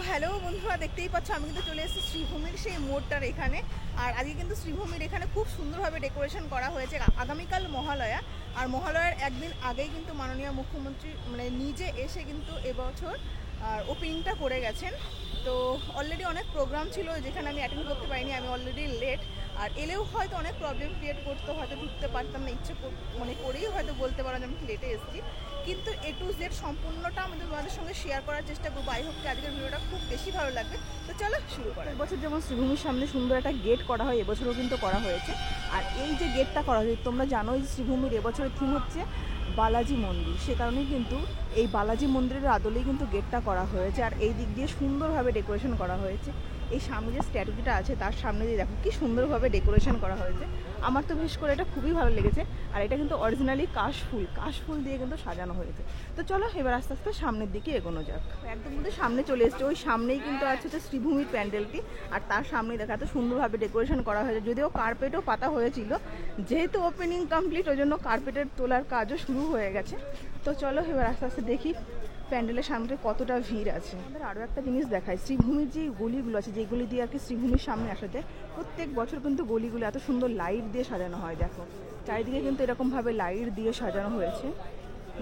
Hello বন্ধুরা, দেখতেই পাচ্ছ আমি কিন্তু চলে এসেছি শ্রীভূমির সেই মোড়টার এখানে। আর আজকে কিন্তু শ্রীভূমির এখানে খুব সুন্দরভাবে ডেকোরেশন করা হয়েছে। আগামীকাল মহালয়া, আর মহালয়ার একদিন আগেই কিন্তু মাননীয় মুখ্যমন্ত্রী নিজে এসে কিন্তু এবছর ওপেনিংটা করে গেছেন। তো অলরেডি অনেক প্রোগ্রাম ছিল যেখানে আমি অ্যাটেন্ড করতে পারিনি, আমি অলরেডি লেট। আর এলেও হয়তো অনেক প্রবলেম ক্রিয়েট করতো, হয়তো ঢুকতে পারতাম না, ইচ্ছে করেই হয়তো বলতে পারো যে আমি লেটে এসেছি। কিন্তু A to Z সম্পূর্ণটা আমাদের তোমাদের সঙ্গে শেয়ার করার চেষ্টা করবো। আই হোপ কি আজকের ভিডিওটা খুব বেশি ভালো লাগবে। তো চলো শুরু করা। এবছর যেমন শ্রীভূমির সামনে সুন্দর একটা গেট করা হয়, এবছরও কিন্তু করা হয়েছে। আর এই যে গেটটা করা হয়েছে, তোমরা জানো যে শ্রীভূমির এবছরের থিম হচ্ছে বালাজি মন্দির। সে কারণেই কিন্তু এই বালাজি মন্দিরের আদলেই কিন্তু গেটটা করা হয়েছে। আর এই দিক দিয়ে সুন্দরভাবে ডেকোরেশন করা হয়েছে। এই সামনে যে স্ট্যাচুটা আছে তার সামনে দিয়ে দেখো কি সুন্দরভাবে ডেকোরেশন করা হয়েছে। আমার তো বিশেষ করে এটা খুবই ভালো লেগেছে। আর এটা কিন্তু অরিজিনালি কাশফুল দিয়ে কিন্তু সাজানো হয়েছে। তো চলো এবার আস্তে আস্তে সামনের দিকে এগোনো যাক। একদম কিন্তু সামনে চলে এসছে, ওই সামনেই কিন্তু আছে হচ্ছে শ্রীভূমির প্যান্ডেলটি। আর তার সামনেই দেখা এত সুন্দরভাবে ডেকোরেশন করা হয়েছে, যদিও কার্পেটও পাতা হয়েছিল। যেহেতু ওপেনিং কমপ্লিট, ওই জন্য কার্পেটের তোলার কাজও শুরু হয়ে গেছে। তো চলো এবার আস্তে আস্তে দেখি প্যান্ডেলের সামনে কতটা ভিড় আছে। আমাদের আরও একটা জিনিস দেখায়, শ্রীভূমির যে গলিগুলো আছে, যেগুলি দিয়ে আর কি শ্রীভূমির সামনে আসা যায়, প্রত্যেক বছর কিন্তু গলিগুলো এত সুন্দর লাইট দিয়ে সাজানো হয়। দেখো চারিদিকে কিন্তু এরকমভাবে লাইট দিয়ে সাজানো হয়েছে।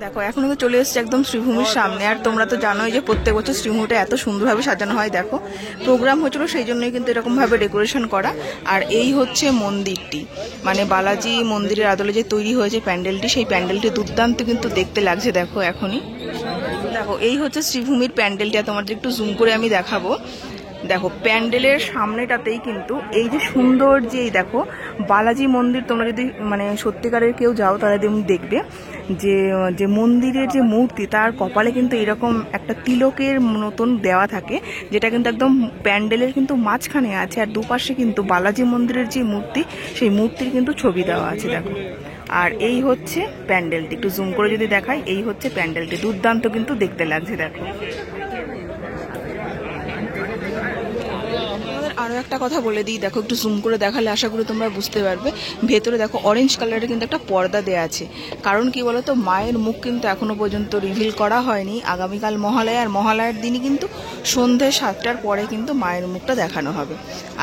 দেখো এখন তো চলে এসছে একদম শ্রীভূমির সামনে। আর তোমরা তো জানোই যে প্রত্যেক বছর শ্রীভূমিটা এত সুন্দরভাবে সাজানো হয়। দেখো প্রোগ্রাম হচ্ছিল, সেই জন্যই কিন্তু এরকমভাবে ডেকোরেশন করা। আর এই হচ্ছে মন্দিরটি, মানে বালাজি মন্দিরের আদলে যে তৈরি হয়েছে প্যান্ডেলটি, সেই প্যান্ডেলটি দুর্দান্ত কিন্তু দেখতে লাগছে। দেখো এখনই দেখো এই হচ্ছে শ্রীভূমির প্যান্ডেলটা, তোমাদের একটু জুম করে আমি দেখাবো। দেখো প্যান্ডেলের সামনেটাতেই কিন্তু এই যে সুন্দর যে দেখো বালাজি মন্দির, তোমরা যদি সত্যিকারের কেউ যাও তাহলে তুমি দেখবে যে যে মন্দিরের যে মূর্তি, তার কপালে কিন্তু এরকম একটা তিলকের মতন দেওয়া থাকে, যেটা কিন্তু একদম প্যান্ডেলের কিন্তু মাঝখানে আছে। আর দুপাশে কিন্তু বালাজি মন্দিরের যে মূর্তি, সেই মূর্তির কিন্তু ছবি দেওয়া আছে। দেখো আর এই হচ্ছে প্যান্ডেলটি, একটু জুম করে যদি দেখাই, এই হচ্ছে প্যান্ডেলটি, দুর্দান্ত কিন্তু দেখতে লাগছে। দেখো আরও একটা কথা বলে দিই, দেখো একটু জুম করে দেখালে আশা করি তোমরা বুঝতে পারবে। ভেতরে দেখো অরেঞ্জ কালারের কিন্তু একটা পর্দা দেওয়া আছে। কারণ কি বলতো, মায়ের মুখ কিন্তু এখনো পর্যন্ত রিভিল করা হয়নি। আগামীকাল মহালয়া, আর মহালয়ার দিনই কিন্তু সন্ধ্যে 7টার পরে কিন্তু মায়ের মুখটা দেখানো হবে।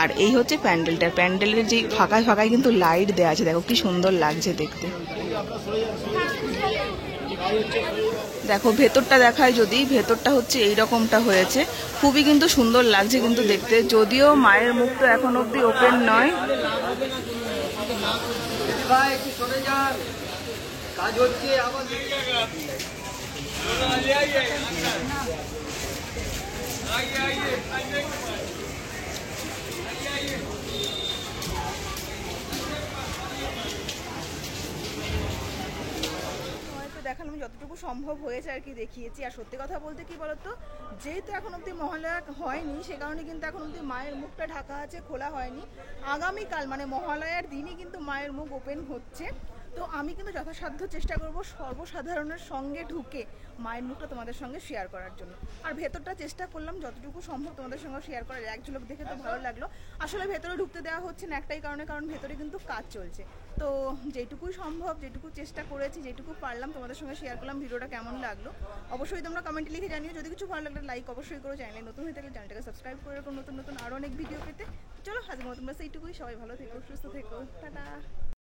আর এই হচ্ছে প্যান্ডেলটা, প্যান্ডেলের যে ফাঁকায় ফাঁকায় কিন্তু লাইট দেওয়া আছে, দেখো কি সুন্দর লাগছে দেখতে। দেখো ভেতরটা দেখায় যদি, ভেতরটা হচ্ছে এইরকমটা হয়েছে, খুবই কিন্তু সুন্দর লাগছে কিন্তু দেখতে। যদিও মায়ের মুখ তো এখন অবধি ওপেন নয়। দেখালাম যতটুকু সম্ভব হয়েছে আর কি, দেখিয়েছি। আর সত্যি কথা বলতে কি বলতো, যেহেতু এখন অব্দি মহালয়া হয়নি, সে কারণে কিন্তু এখন অব্দি মায়ের মুখটা ঢাকা আছে, খোলা হয়নি। আগামীকাল মহালয়ার দিনই কিন্তু মায়ের মুখ ওপেন হচ্ছে। তো আমি কিন্তু যথাসাধ্য চেষ্টা করব সর্বসাধারণের সঙ্গে ঢুকে মায়ের মুখটা তোমাদের সঙ্গে শেয়ার করার জন্য। আর ভেতরটা চেষ্টা করলাম যতটুকু সম্ভব তোমাদের সঙ্গে শেয়ার করার। এক ঝলক দেখে তো ভালো লাগলো। আসলে ভেতরে ঢুকতে দেওয়া হচ্ছে না একটাই কারণে, কারণ ভেতরে কিন্তু কাজ চলছে। তো যেটুকুই সম্ভব, যেটুকু চেষ্টা করেছি, যেটুকু পারলাম তোমাদের সঙ্গে শেয়ার করলাম। ভিডিওটা কেমন লাগলো অবশ্যই তোমরা কমেন্টে লিখে জানিও। যদি কিছু ভালো লাগলে লাইক অবশ্যই করো, চ্যানেলে নতুন হয়ে থাকলে চ্যানেলটাকে সাবস্ক্রাইব করে রাখো নতুন নতুন আরও অনেক ভিডিও পেতে। চলো আজকের মতো তোমরা সেইটুকুই, সবাই ভালো থেকো, সুস্থ থেকো, টাটা।